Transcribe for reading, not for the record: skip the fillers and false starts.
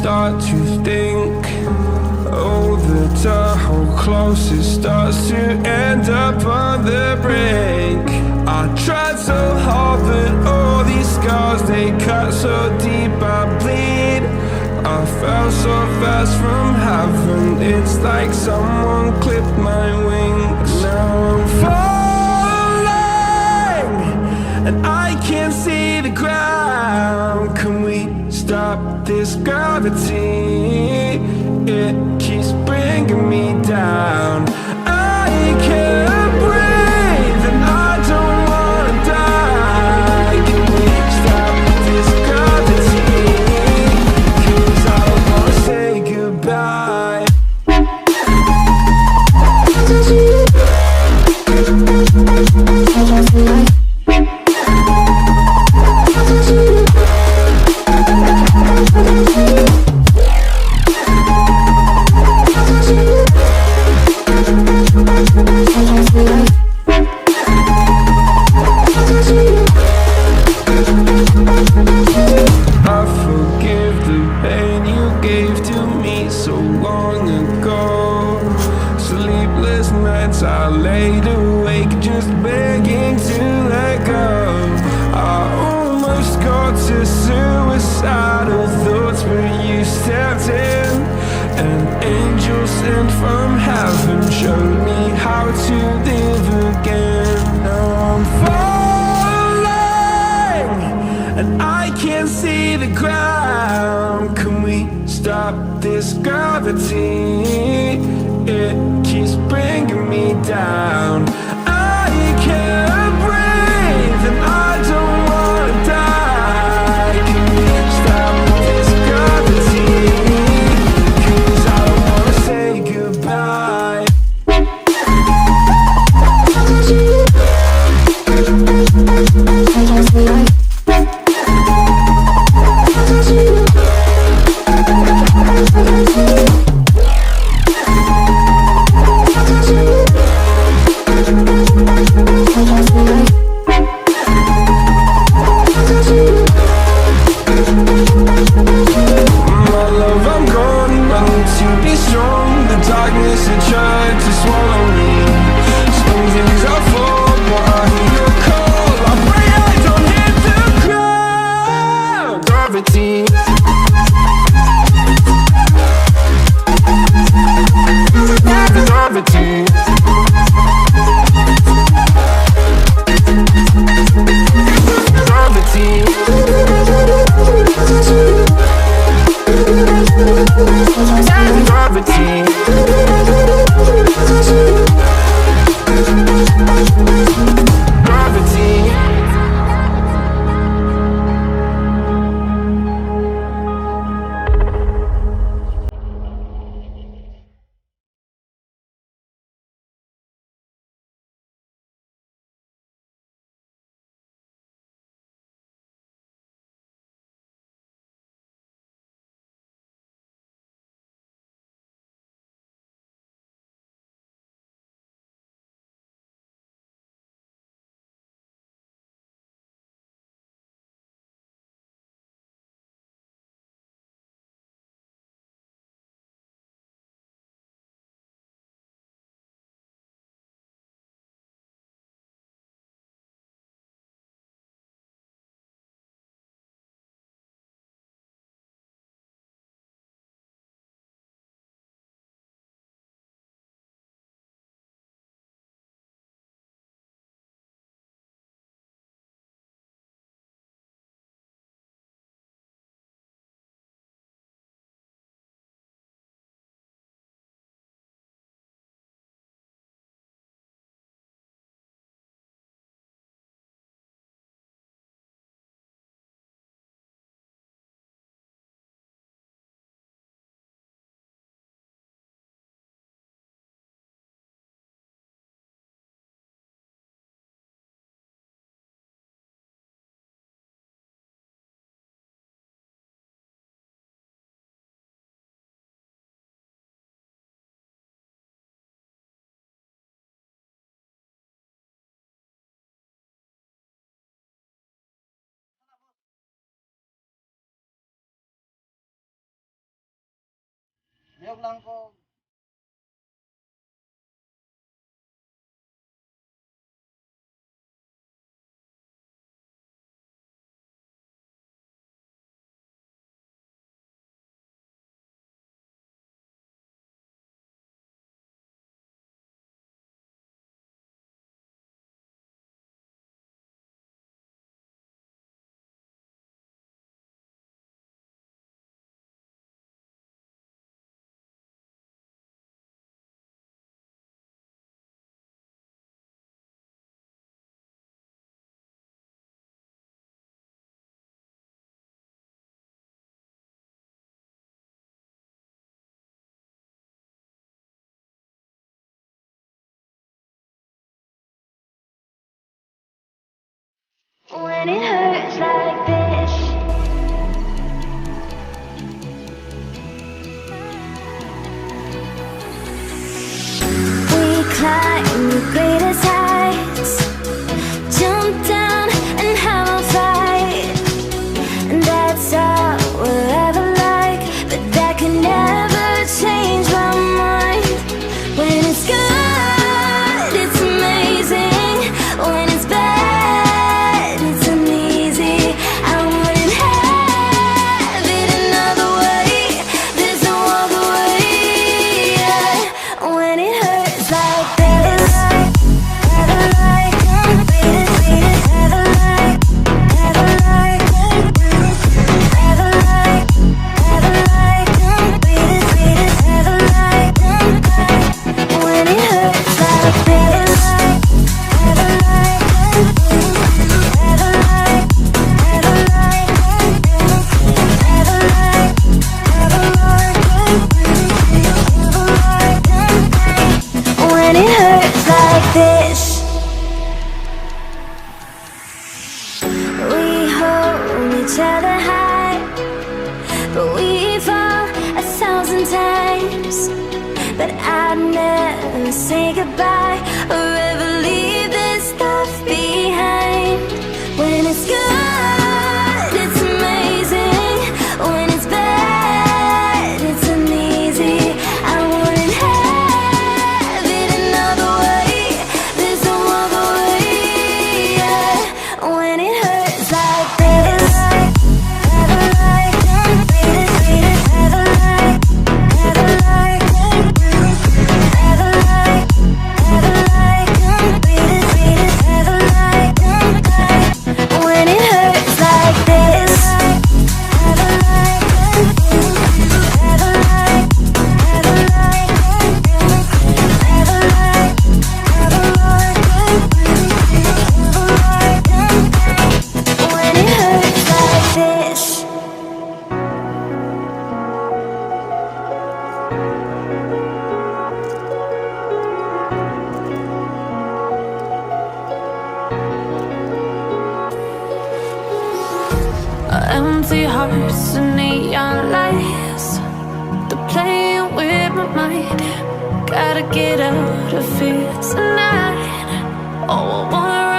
start to think, oh, the door closest starts to end up on the brink. I tried so hard, but all these scars, they cut so deep, I bleed. I fell so fast from heaven, it's like someone clipped my wings. Now I'm falling, and I can't see the ground. Can we stop this gravity? It keeps bringing me down. I can't breathe, and I don't wanna die. Can we stop this gravity? 'Cause I don't wanna say goodbye. I forgive the pain you gave to me so long ago. Sleepless nights I laid awake just begging to let go. I almost got to suicidal thoughts, but you stepped in. An angel sent from heaven showed me how to live again. Now I'm falling, and I can't see the ground. Can we stop this gravity? It keeps bringing me down. I can't breathe, and I don't wanna die. Can we stop this gravity? 'Cause I don't wanna say goodbye. When it hurts like this, we climb the greatest heights, jump down and have a fight, and that's all we'll ever like. But that can never change my mind. When it's good, it's amazing. When it's bad, it's uneasy. I wouldn't have it another way. There's no other way. When it hurts like this, ever like, beat it, ever like, ever like, ever like, ever like, beat it, ever like. When it hurts like this, ever like, ever like, ever like, ever like, ever like, when it hurts like this, we hold each other high, but we fall 1,000 times. But I'd never say goodbye or ever leave this stuff behind. When it's good, it's amazing. When it's bad, it's uneasy. I wouldn't have it another way. There's no other way. When it hurts like this, ever like, beat it, ever like, ever like, ever like, ever like, beat it, ever like. When it hurts like this, ever like, ever like, ever like, ever like, ever like, when it hurts like this. Empty hearts and neon lights, they're playing with my mind. Gotta get out of here tonight. Oh, I wanna